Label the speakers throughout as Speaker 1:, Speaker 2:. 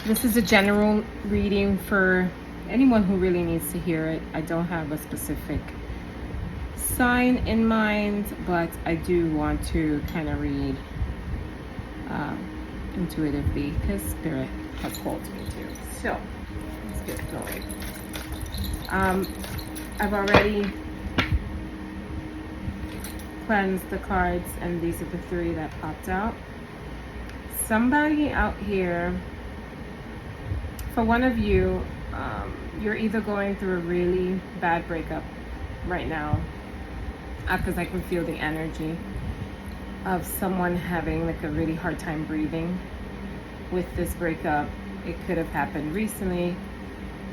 Speaker 1: This is a general reading for anyone who really needs to hear it. I don't have a specific sign in mind, but I do want to kind of read intuitively because Spirit has called me to. So let's get going. I've already cleansed the cards, and these are the three that popped out. Somebody out here, for one of you, you're either going through a really bad breakup right now, because I can feel the energy of someone having like a really hard time breathing with this breakup. It could have happened recently,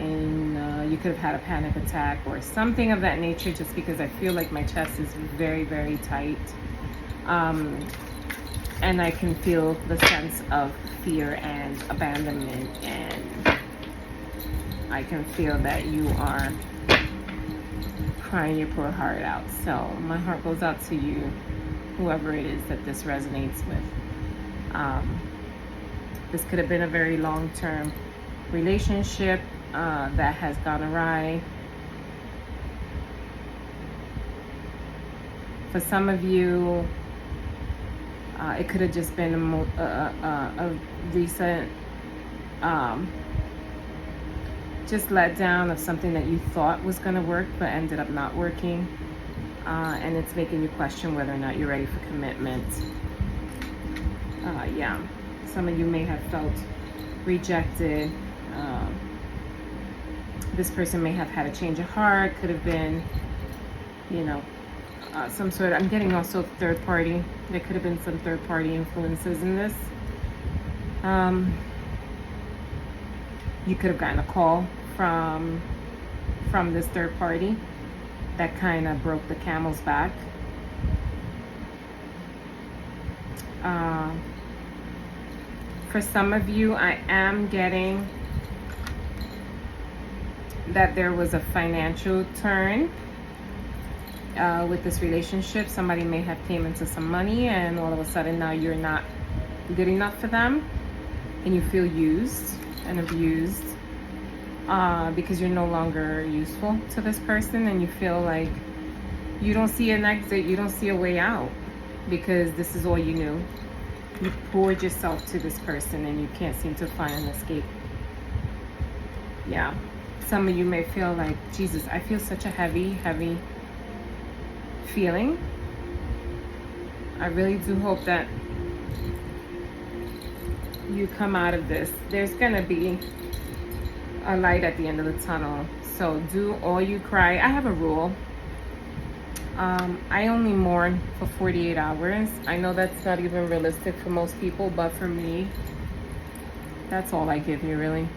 Speaker 1: and you could have had a panic attack or something of that nature, just because I feel like my chest is very, very tight. And I can feel the sense of fear and abandonment, and I can feel that you are crying your poor heart out. So my heart goes out to you, whoever it is that this resonates with. This could have been a very long-term relationship that has gone awry. For some of you, it could have just been a recent just let down of something that you thought was going to work but ended up not working, and it's making you question whether or not you're ready for commitment. Yeah, some of you may have felt rejected. This person may have had a change of heart. Could have been, you know, some sort of, I'm getting also third party. There could have been some third party influences in this. You could have gotten a call from this third party that kind of broke the camel's back. For some of you, I am getting that there was a financial turn with this relationship. Somebody may have came into some money, and all of a sudden now you're not good enough for them, and you feel used and abused because you're no longer useful to this person, and you feel like you don't see an exit, you don't see a way out, because this is all you knew. You poured yourself to this person and you can't seem to find an escape. Yeah, some of you may feel like, Jesus, I feel such a heavy feeling. I really do hope that you come out of this. There's gonna be a light at the end of the tunnel. So do all you cry. I have a rule. I only mourn for 48 hours. I know that's not even realistic for most people, but for me, that's all I give you, really.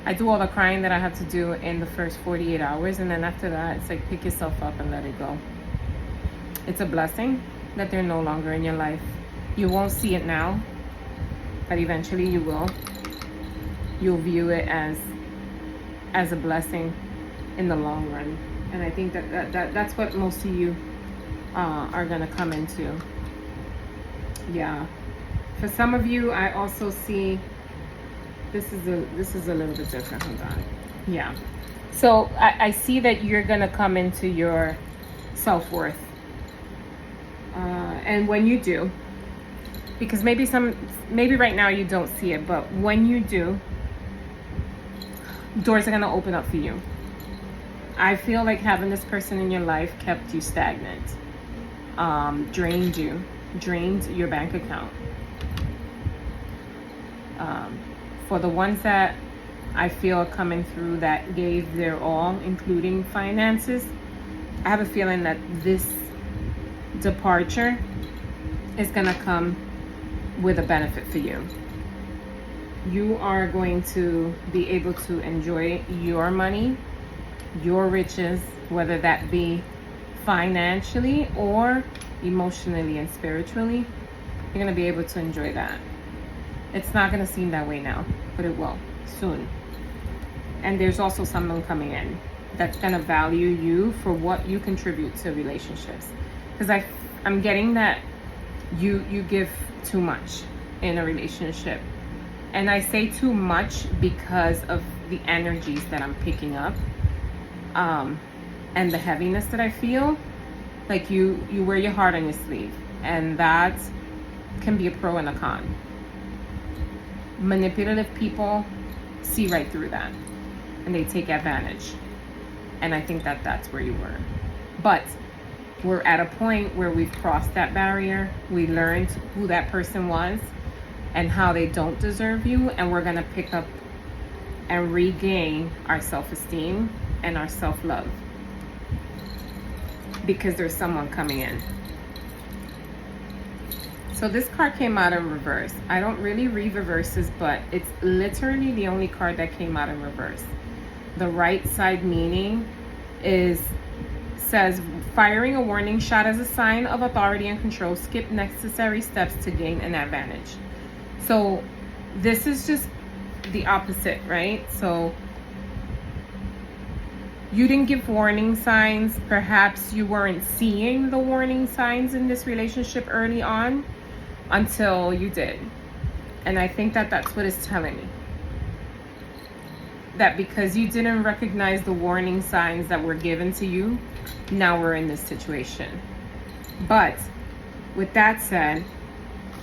Speaker 1: I do all the crying that I have to do in the first 48 hours, and then after that, it's like pick yourself up and let it go. It's a blessing that they're no longer in your life. You won't see it now, but eventually you will. You'll view it as a blessing in the long run. And I think that's what most of you are gonna come into. Yeah. For some of you, I also see this is a little bit different. Hold on. Yeah. So I see that you're gonna come into your self-worth, and when you do, because maybe right now you don't see it, but when you do, doors are gonna open up for you. I feel like having this person in your life kept you stagnant, drained your bank account. For the ones that I feel are coming through that gave their all, including finances, I have a feeling that this departure is gonna come with a benefit for you. You are going to be able to enjoy your money, your riches, whether that be financially or emotionally and spiritually. You're going to be able to enjoy that. It's not going to seem that way now, but it will soon. And there's also someone coming in that's going to value you for what you contribute to relationships, because I'm getting that you give too much in a relationship. And I say too much because of the energies that I'm picking up, and the heaviness that I feel. Like you wear your heart on your sleeve, and that can be a pro and a con. Manipulative people see right through that, and they take advantage. And I think that that's where you were. But we're at a point where we've crossed that barrier. We learned who that person was and how they don't deserve you, and we're gonna pick up and regain our self-esteem and our self-love, because there's someone coming in. So this card came out in reverse. I don't really read reverses, but it's literally the only card that came out in reverse. The right side meaning says firing a warning shot as a sign of authority and control. Skip necessary steps to gain an advantage. So this is just the opposite, right? So you didn't give warning signs. Perhaps you weren't seeing the warning signs in this relationship early on until you did. And I think that that's what it's telling me. That because you didn't recognize the warning signs that were given to you, now we're in this situation. But with that said,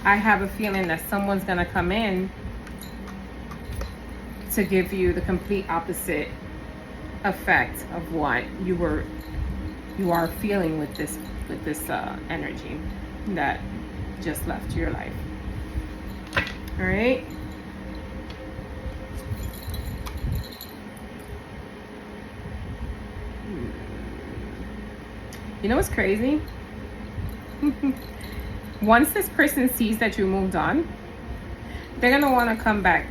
Speaker 1: I have a feeling that someone's gonna come in to give you the complete opposite effect of what you are feeling with this energy that just left your life. All right. You know what's crazy? Once this person sees that you moved on, they're gonna want to come back.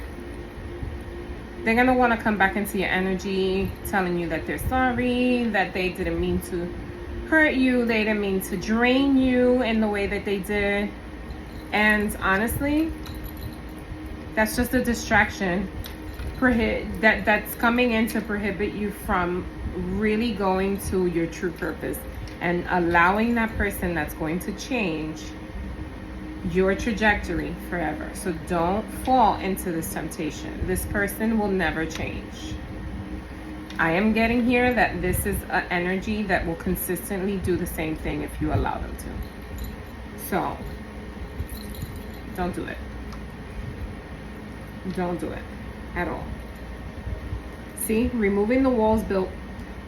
Speaker 1: They're gonna want to come back into your energy, telling you that they're sorry, that they didn't mean to hurt you, they didn't mean to drain you in the way that they did. And honestly, that's just a distraction that's coming in to prohibit you from really going to your true purpose and allowing that person that's going to change your trajectory forever. So don't fall into this temptation. This person will never change. I am getting here that this is an energy that will consistently do the same thing if you allow them to. So don't do it. Don't do it at all. See, removing the walls built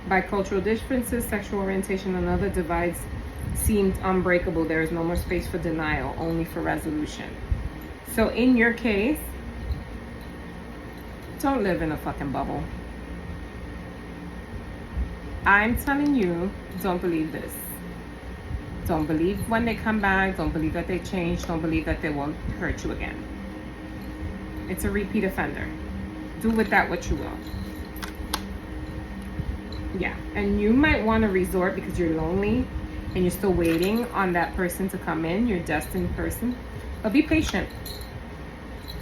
Speaker 1: by cultural differences, sexual orientation, and other divides seemed unbreakable. There is no more space for denial, only for resolution. So in your case, don't live in a fucking bubble. I'm telling you, don't believe this. Don't believe when they come back. Don't believe that they change. Don't believe that they won't hurt you again. It's a repeat offender. Do with that what you will. Yeah, and you might want to resort because you're lonely and you're still waiting on that person to come in, your destined person. But be patient.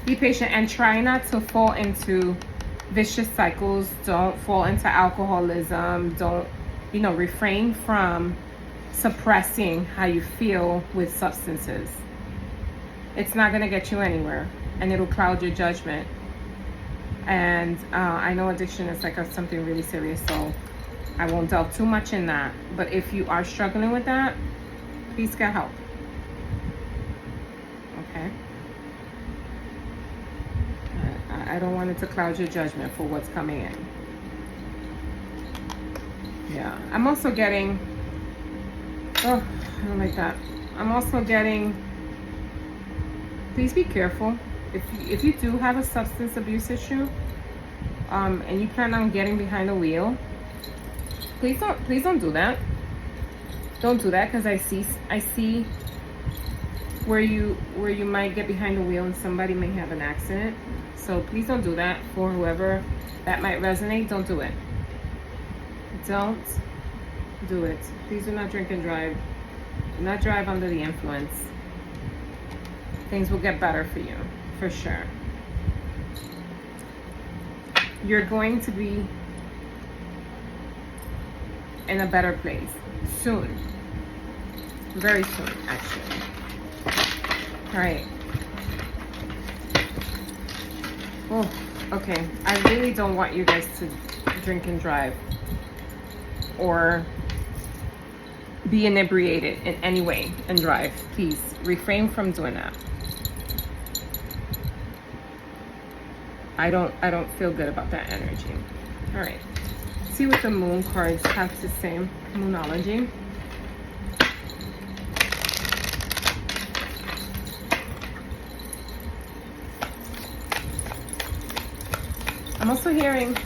Speaker 1: Be patient and try not to fall into vicious cycles. Don't fall into alcoholism. Don't, refrain from suppressing how you feel with substances. It's not going to get you anywhere, and it'll cloud your judgment. And I know addiction is like something really serious, so I won't delve too much in that. But if you are struggling with that, please get help. Okay? I don't want it to cloud your judgment for what's coming in. Yeah. I'm also getting... Oh, I don't like that. I'm also getting... Please be careful. If you do have a substance abuse issue, and you plan on getting behind the wheel, please don't do that. Don't do that, because I see where you might get behind the wheel and somebody may have an accident. So please don't do that. For whoever that might resonate, don't do it. Don't do it. Please do not drink and drive. Do not drive under the influence. Things will get better for you, for sure. You're going to be in a better place soon. Very soon, actually. All right. Oh, okay. I really don't want you guys to drink and drive or be inebriated in any way and drive. Please refrain from doing that. I don't feel good about that energy. All right. See what the moon cards have to say. Moonology. I'm also hearing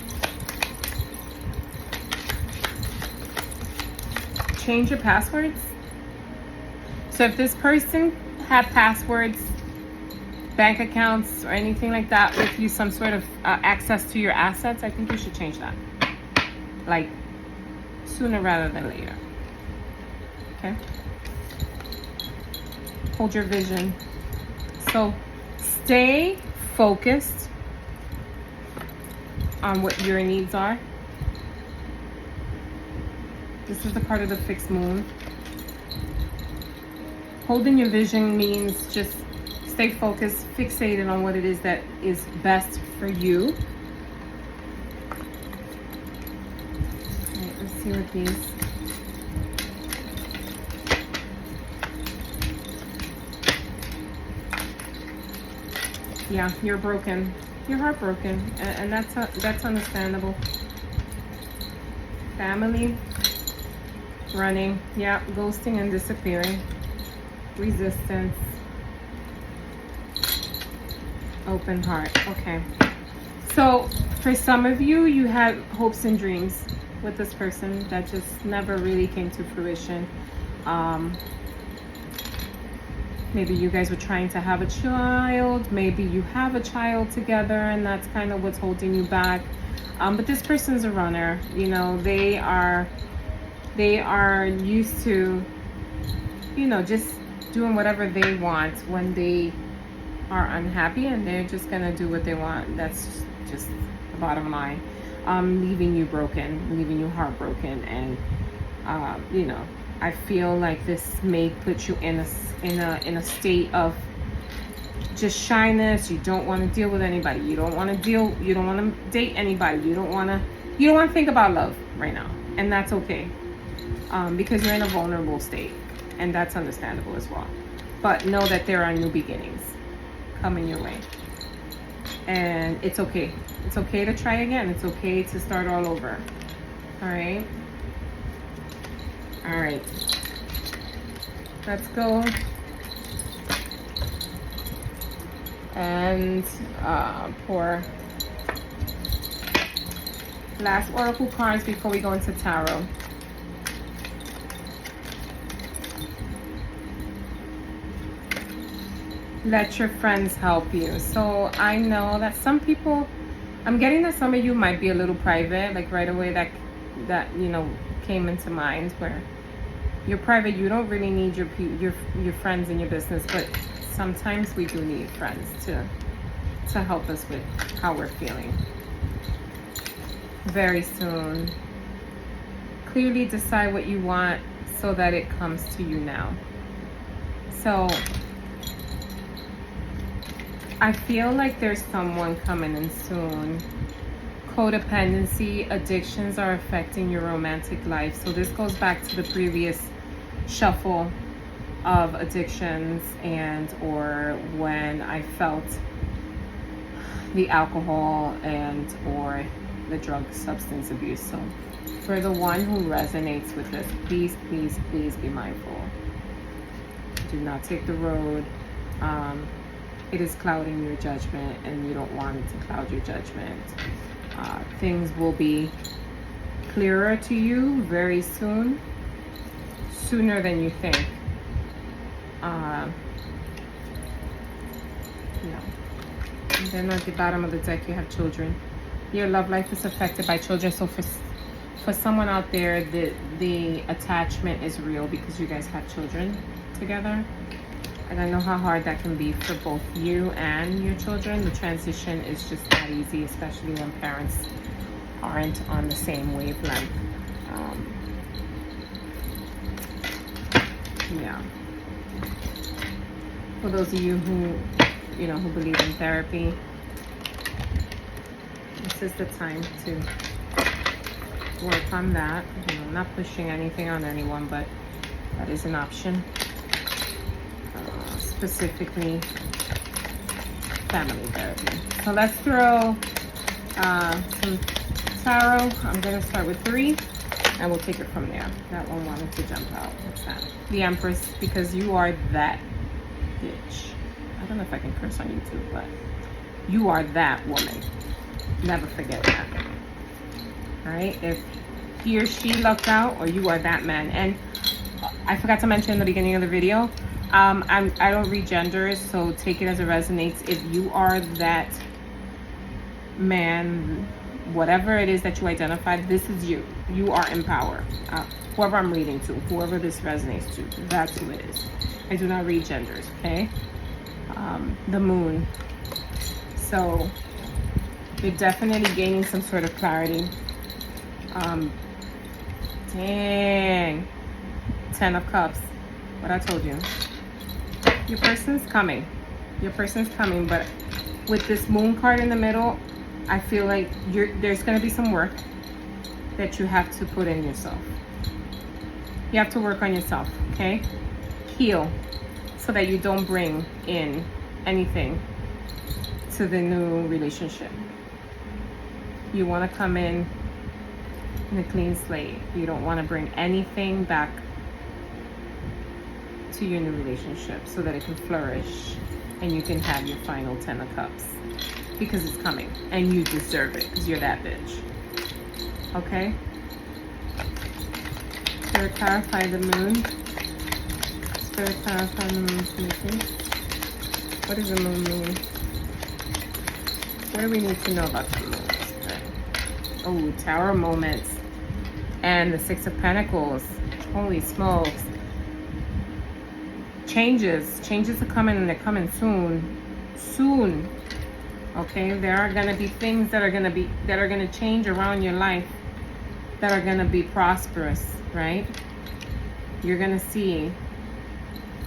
Speaker 1: change your passwords. So if this person had passwords, bank accounts, or anything like that with you, some sort of access to your assets, I think you should change that. Like sooner rather than later. Okay? Hold your vision. So stay focused on what your needs are. This is the card of the fixed moon. Holding your vision means just stay focused, fixated on what it is that is best for you. All right, let's see what these. Yeah, you're broken. You're heartbroken, and that's understandable. Family, running, yeah, ghosting and disappearing, resistance, open heart. Okay, so for some of you, you had hopes and dreams with this person that just never really came to fruition. Maybe you guys were trying to have a child. Maybe you have a child together, and that's kind of what's holding you back. But this person's a runner. You know, they are used to, you know, just doing whatever they want when they are unhappy, and they're just gonna do what they want. That's just the bottom line. Leaving you broken, leaving you heartbroken, and you know, I feel like this may put you in a state of just shyness. You don't want to deal with anybody. You don't want to date anybody. You don't want to think about love right now, and that's okay. Because you're in a vulnerable state, and that's understandable as well. But know that there are new beginnings coming your way, and it's okay. It's okay to try again. It's okay to start all over. All right. All right. Let's go and pour last oracle cards before we go into tarot. Let your friends help you. So I know that some people, I'm getting that some of you might be a little private, like right away that you know came into mind, where you're private. You don't really need your friends in your business, but sometimes we do need friends to help us with how we're feeling. Very soon. Clearly decide what you want so that it comes to you now. So I feel like there's someone coming in soon. Codependency, addictions are affecting your romantic life. So this goes back to the previous shuffle of addictions, and or when I felt the alcohol and or the drug substance abuse. So for the one who resonates with this, please, please, please be mindful. Do not take the road. It is clouding your judgment, and you don't want it to cloud your judgment. Things will be clearer to you very soon, sooner than you think. And then at the bottom of the deck, you have children. Your love life is affected by children. So for someone out there, the attachment is real because you guys have children together. And I know how hard that can be for both you and your children. The transition is just not easy, especially when parents aren't on the same wavelength. Yeah. For those of you who believe in therapy, this is the time to work on that. You know, I'm not pushing anything on anyone, but that is an option. Specifically, family therapy. So let's throw some tarot. I'm going to start with 3, and we'll take it from there. That one wanted to jump out. What's that? The Empress, because you are that bitch. I don't know if I can curse on YouTube, but you are that woman. Never forget that. All right? If he or she lucked out, or you are that man. And I forgot to mention in the beginning of the video, I don't read genders, so take it as it resonates. If you are that man, whatever it is that you identify, this is you. You are in power. Whoever I'm reading to, whoever this resonates to, that's who it is. I do not read genders, okay? The Moon. So you're definitely gaining some sort of clarity. Dang. 10 of Cups. What I told you. Your person's coming. Your person's coming, but with this Moon card in the middle, I feel like there's going to be some work that you have to put in yourself. You have to work on yourself, okay? Heal so that you don't bring in anything to the new relationship. You want to come in a clean slate. You don't want to bring anything back to your new relationship so that it can flourish and you can have your final 10 of Cups, because it's coming and you deserve it because you're that bitch. Okay? Spirit, clarify the Moon. Spirit, clarify the Moon's missing. What does the Moon mean? What do we need to know about the Moon? Oh, Tower moments and the 6 of Pentacles. Holy smokes. Changes are coming, and they're coming soon. Okay, there are going to be things that are going to change around your life that are going to be prosperous, right? You're going to see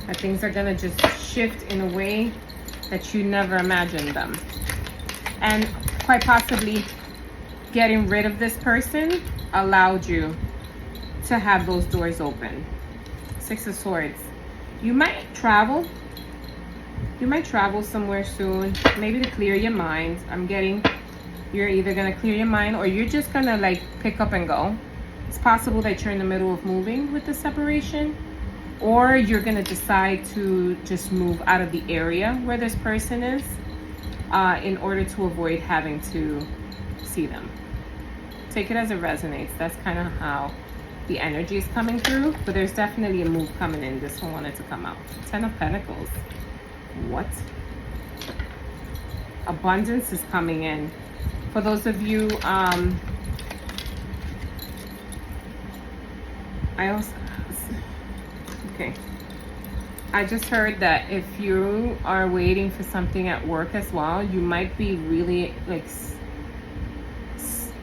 Speaker 1: that things are going to just shift in a way that you never imagined them. And quite possibly getting rid of this person allowed you to have those doors open. 6 of Swords. You might travel. You might travel somewhere soon, maybe to clear your mind. I'm getting you're either going to clear your mind or you're just going to like pick up and go. It's possible that you're in the middle of moving with the separation, or you're going to decide to just move out of the area where this person is in order to avoid having to see them. Take it as it resonates. That's kind of how the energy is coming through, but there's definitely a move coming in. This one wanted to come out. 10 of Pentacles. What? Abundance is coming in. For those of you, okay. I just heard that if you are waiting for something at work as well, you might be really like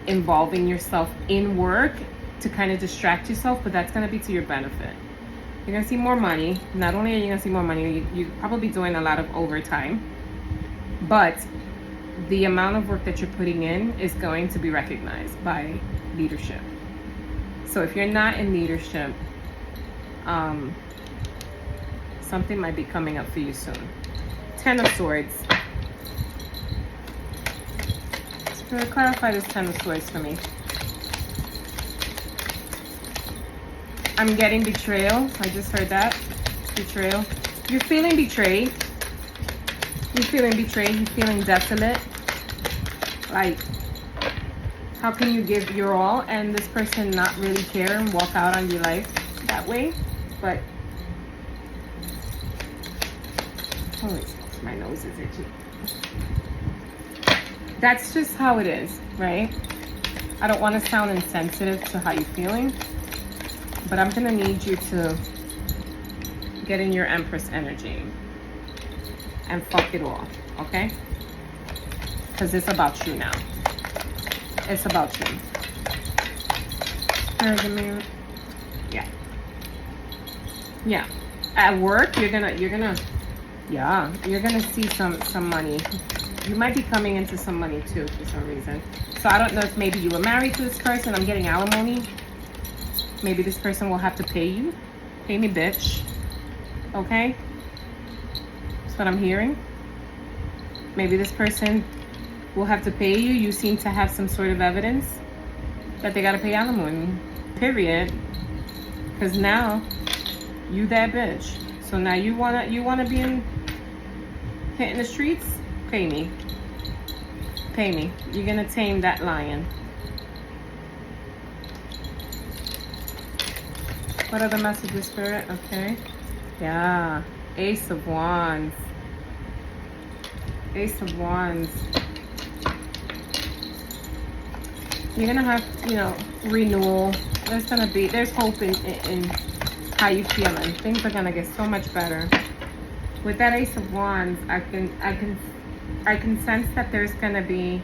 Speaker 1: involving yourself in work to kind of distract yourself, but that's going to be to your benefit. You're going to see more money. Not only are you going to see more money, you're probably doing a lot of overtime, but the amount of work that you're putting in is going to be recognized by leadership. So if you're not in leadership, something might be coming up for you soon. 10 of Swords. Spirit, clarify this 10 of Swords for me. I'm getting betrayal. I just heard that. Betrayal. You're feeling betrayed. You're feeling betrayed. You're feeling desolate. Like, how can you give your all and this person not really care and walk out on your life that way? But, holy, my nose is itchy. That's just how it is, right? I don't want to sound insensitive to how you're feeling, but I'm going to need you to get in your Empress energy and fuck it all, okay? Because it's about you now. It's about you. Yeah. Yeah. At work, you're gonna see some money. You might be coming into some money too for some reason. So I don't know if maybe you were married to this person. I'm getting alimony. Maybe this person will have to pay you. Pay me, bitch. Okay? That's what I'm hearing. Maybe this person will have to pay you. You seem to have some sort of evidence that they gotta pay alimony. Period. Because now you that bitch. So now you wanna be hitting the streets? Pay me. Pay me. You're gonna tame that lion. What are the messages, Spirit? Okay. Yeah. Ace of Wands. Ace of Wands. You're gonna have, you know, renewal. There's hope in how you feeling. Things are gonna get so much better. With that Ace of Wands, I can sense that there's gonna be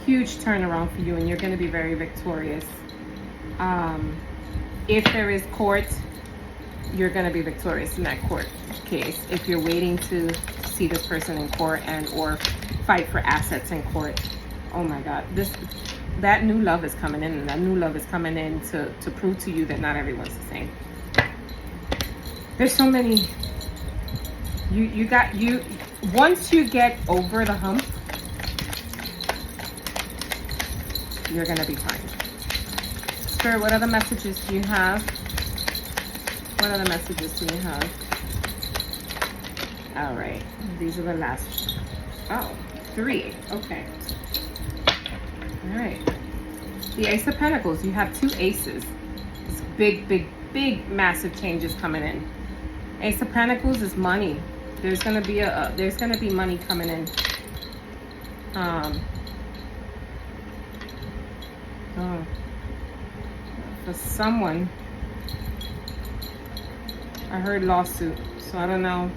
Speaker 1: huge turnaround for you, and you're gonna be very victorious. If there is court, you're gonna be victorious in that court case. If you're waiting to see this person in court and or fight for assets in court, oh my God, that new love is coming in, and that new love is coming in to prove to you that not everyone's the same. There's so many. Once you get over the hump, you're gonna be fine. Spirit, what other messages do you have? What other messages do you have? All right, these are the last. Oh, 3. Okay. All right. The Ace of Pentacles. You have 2 aces. It's big, massive changes coming in. Ace of Pentacles is money. There's gonna be money coming in. For someone, I heard lawsuit. So I don't know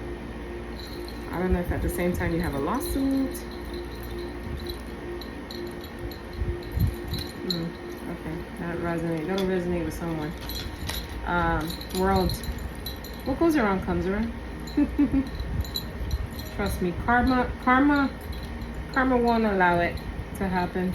Speaker 1: if at the same time you have a lawsuit. Okay, that'll resonate with someone. World. What goes around comes around. Trust me, karma won't allow it to happen.